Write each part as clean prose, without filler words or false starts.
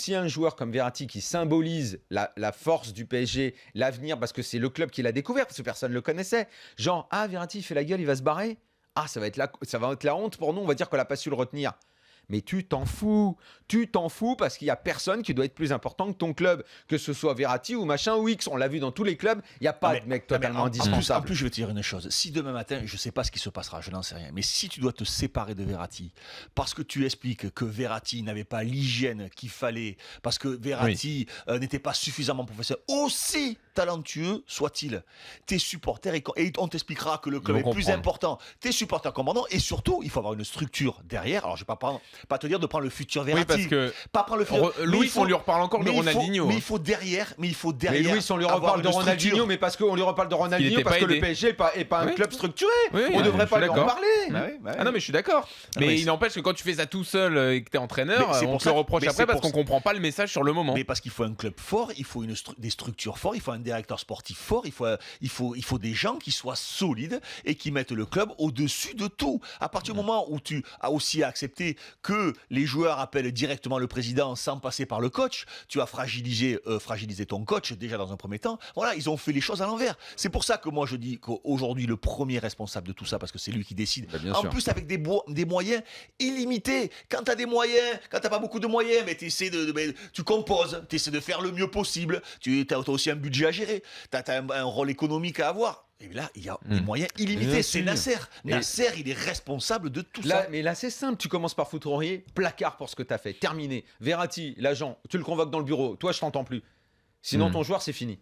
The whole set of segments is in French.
Si un joueur comme Verratti qui symbolise la force du PSG, l'avenir, parce que c'est le club qui l'a découvert, parce que personne ne le connaissait. Genre, ah, Verratti, il fait la gueule, il va se barrer. Ah, ça va être la honte pour nous, on va dire qu'on n'a pas su le retenir. Mais tu t'en fous parce qu'il n'y a personne qui doit être plus important que ton club, que ce soit Verratti ou machin ou X. On l'a vu dans tous les clubs, il n'y a pas de mec totalement indispensable. En plus, je vais te dire une chose. Si demain matin, je ne sais pas ce qui se passera, je n'en sais rien, mais si tu dois te séparer de Verratti, parce que tu expliques que Verratti n'avait pas l'hygiène qu'il fallait, parce que Verratti n'était pas suffisamment professionnel, aussi talentueux soit-il, tes supporters, et on t'expliquera que le club est plus important, tes supporters comprendront, et surtout, il faut avoir une structure derrière. Alors, je ne vais pas te dire de prendre le futur Verratti. Oui, parce que pas prendre le futur. Louis, on lui reparle encore de Ronaldinho. Mais il faut derrière. Mais Louis, on lui reparle de Ronaldinho, mais parce qu'on lui reparle de Ronaldinho parce que le PSG n'est pas un club structuré. On ne devrait pas lui en parler. Ah non, mais je suis d'accord. Mais il n'empêche que quand tu fais ça tout seul et que tu es entraîneur, on te le reproche après parce qu'on ne comprend pas le message sur le moment. Mais parce qu'il faut un club fort, il faut des structures fortes, il faut un directeur sportif fort, il faut des gens qui soient solides et qui mettent le club au-dessus de tout. À partir du moment où tu as aussi accepté que les joueurs appellent directement le président sans passer par le coach, tu as fragilisé ton coach déjà dans un premier temps. Voilà, ils ont fait les choses à l'envers. C'est pour ça que moi je dis qu'aujourd'hui le premier responsable de tout ça, parce que c'est lui qui décide, en plus avec des moyens illimités. Quand tu as des moyens, quand tu n'as pas beaucoup de moyens, mais tu composes, tu essaies de faire le mieux possible, tu as aussi un budget à gérer, tu as un rôle économique à avoir. Et là, il y a des moyens illimités. C'est Nasser. Nasser, il est responsable de tout ça. Mais là, c'est simple. Tu commences par foutre Aurier, placard pour ce que tu as fait. Terminé. Verratti, l'agent, tu le convoques dans le bureau. Toi, je t'entends plus. Sinon, ton joueur, c'est fini.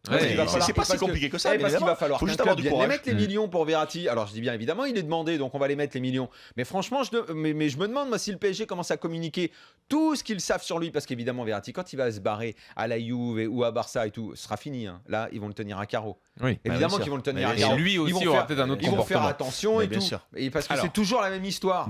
C'est pas si compliqué que ça. Parce qu'il va falloir juste avoir du courage. Les mettre les millions pour Verratti. Alors je dis bien évidemment, il est demandé, donc on va les mettre les millions. Mais franchement, je me demande moi si le PSG commence à communiquer tout ce qu'ils savent sur lui, parce qu'évidemment Verratti, quand il va se barrer à la Juve ou à Barça et tout, ce sera fini. Là, ils vont le tenir à carreau. Oui, évidemment qu'ils vont le tenir à carreau. Et lui aussi aura peut-être un autre comportement. Ils vont faire attention et tout. Et parce que c'est toujours la même histoire.